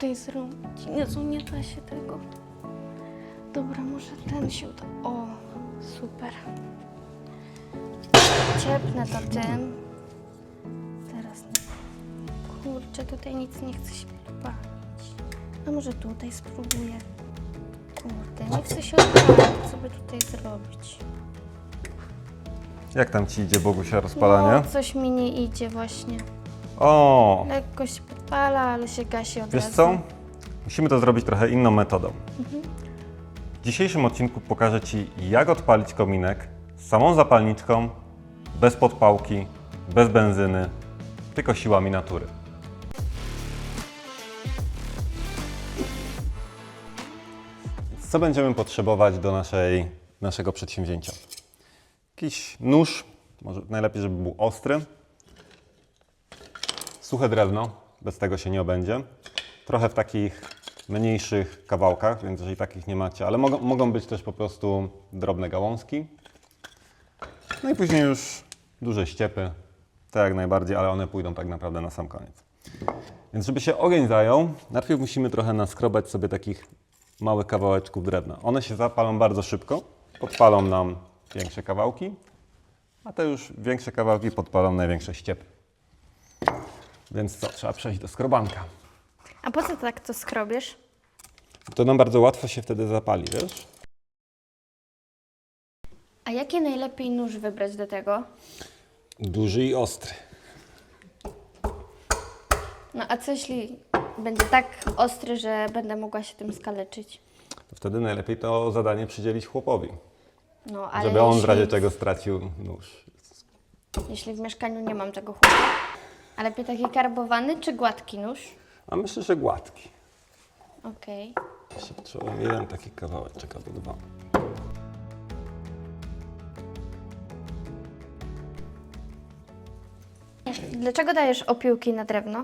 tutaj zrobić? Jezu, nie da się tego. Dobra, może ten się uda. O, super. Ciepnę to tym. Teraz nie. Kurczę, tutaj nic nie chce się odpalić. A może tutaj spróbuję. Kurde, nie chce się odpalić. Co by tutaj zrobić? Jak tam ci idzie, Bogusia, rozpalanie? No, coś mi nie idzie właśnie. O! Lekko się podpala, ale się gasi od Wiesz razu. co? Musimy to zrobić trochę inną metodą. W dzisiejszym odcinku pokażę Ci, jak odpalić kominek z samą zapalniczką, bez podpałki, bez benzyny, tylko siłami natury. Co będziemy potrzebować do naszego przedsięwzięcia? Jakiś nóż, może najlepiej, żeby był ostry, suche drewno, bez tego się nie obędzie, trochę w takich mniejszych kawałkach, więc jeżeli takich nie macie, ale mogą być też po prostu drobne gałązki. No i później już duże ściepy, to jak najbardziej, ale one pójdą tak naprawdę na sam koniec. Więc żeby się ogień zajął, najpierw musimy trochę naskrobać sobie takich małych kawałeczków drewna. One się zapalą bardzo szybko, podpalą nam większe kawałki, a te już większe kawałki podpalą największe ściepy. Więc co, trzeba przejść do skrobanka. A po co tak to skrobiesz? To nam bardzo łatwo się wtedy zapali, wiesz? A jaki najlepiej nóż wybrać do tego? Duży i ostry. No a co jeśli będzie tak ostry, że będę mogła się tym skaleczyć? To wtedy najlepiej to zadanie przydzielić chłopowi, No, ale żeby on w jeśli, razie czego stracił nóż. jeśli w mieszkaniu nie mam tego chłopa. A lepiej taki karbowany czy gładki nóż? A myślę, że gładki. Okej. Jeszcze potrzeba jeden taki kawałeczek albo dwa. Dlaczego dajesz opiłki na drewno?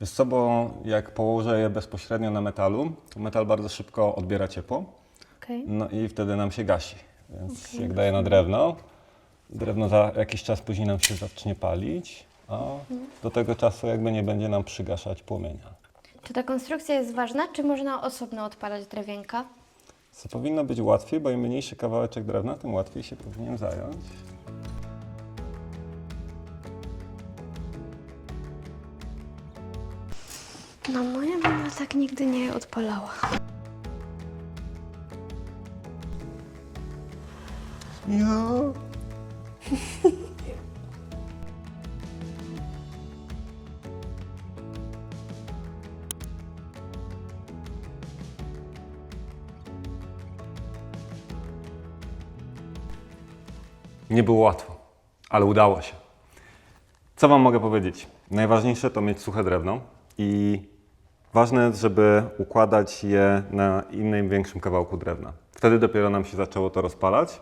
Wiesz co, bo jak położę je bezpośrednio na metalu, to metal bardzo szybko odbiera ciepło, Okej. no i wtedy nam się gasi. Więc jak daję na drewno, drewno za jakiś czas później nam się zacznie palić, a do tego czasu jakby nie będzie nam przygaszać płomienia. Czy ta konstrukcja jest ważna, czy można osobno odpalać drewienka? Co powinno być łatwiej, bo im mniejszy kawałeczek drewna, tym łatwiej się powinien zająć. No moja mama tak nigdy nie odpalała. Ja. Nie było łatwo, ale udało się. Co Wam mogę powiedzieć? Najważniejsze to mieć suche drewno i ważne jest, żeby układać je na innym, większym kawałku drewna. Wtedy dopiero nam się zaczęło to rozpalać,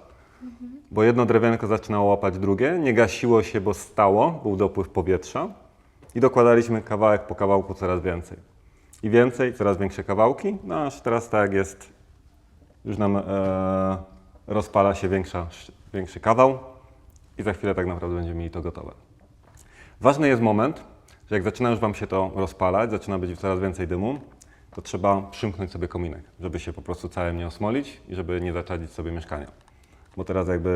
bo jedno drewienko zaczynało łapać drugie, nie gasiło się, bo stało, był dopływ powietrza i dokładaliśmy kawałek po kawałku coraz więcej. I więcej, coraz większe kawałki, no aż teraz tak jak jest, już nam rozpala się większy kawał i za chwilę tak naprawdę będziemy mieli to gotowe. Ważny jest moment, że jak zaczyna już Wam się to rozpalać, zaczyna być coraz więcej dymu, to trzeba przymknąć sobie kominek, żeby się po prostu całym nie osmolić i żeby nie zaczadzić sobie mieszkania. Bo teraz jakby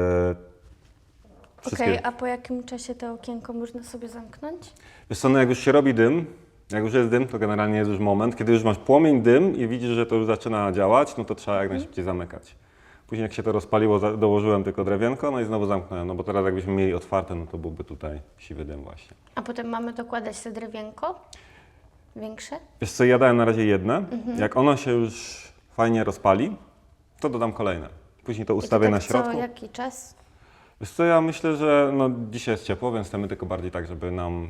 wszystkie... Okej, a po jakim czasie to okienko można sobie zamknąć? Wiesz co, no jak już się robi dym, jak już jest dym, to generalnie jest już moment, kiedy już masz płomień, dym i widzisz, że to już zaczyna działać, no to trzeba jak najszybciej zamykać. Później jak się to rozpaliło, dołożyłem tylko drewienko, no i znowu zamknąłem, no bo teraz jakbyśmy mieli otwarte, no to byłby tutaj siwy dym właśnie. A potem mamy dokładać te drewienko? Większe? Wiesz co, ja dałem na razie jedne, jak ono się już fajnie rozpali, to dodam kolejne. Później to ustawię I to na tak środku. co jaki czas? Wiesz co, ja myślę, że no dzisiaj jest ciepło, więc chcemy tylko bardziej tak, żeby nam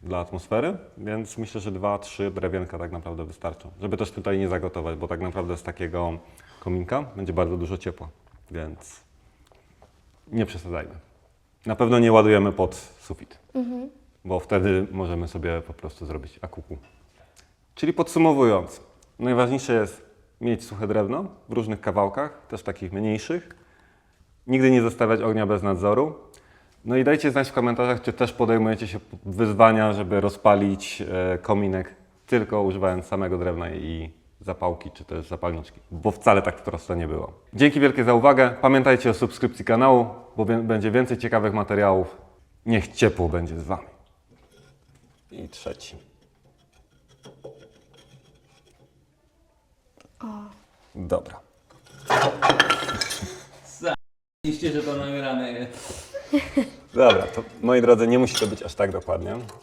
dla atmosfery, więc myślę, że 2-3 drewienka tak naprawdę wystarczą. Żeby też tutaj nie zagotować, bo tak naprawdę z takiego kominka będzie bardzo dużo ciepła, więc nie przesadzajmy. Na pewno nie ładujemy pod sufit, bo wtedy możemy sobie po prostu zrobić akuku. Czyli podsumowując, najważniejsze jest mieć suche drewno w różnych kawałkach, też takich mniejszych. Nigdy nie zostawiać ognia bez nadzoru. No i dajcie znać w komentarzach, czy też podejmujecie się wyzwania, żeby rozpalić kominek tylko używając samego drewna i zapałki czy też zapalniczki, bo wcale tak prosto nie było. Dzięki wielkie za uwagę. Pamiętajcie o subskrypcji kanału, bo będzie więcej ciekawych materiałów. Niech ciepło będzie z Wami. I trzeci. Dobra. Oczywiście, że to nagrane jest. Dobra, to moi drodzy, nie musi to być aż tak dokładnie.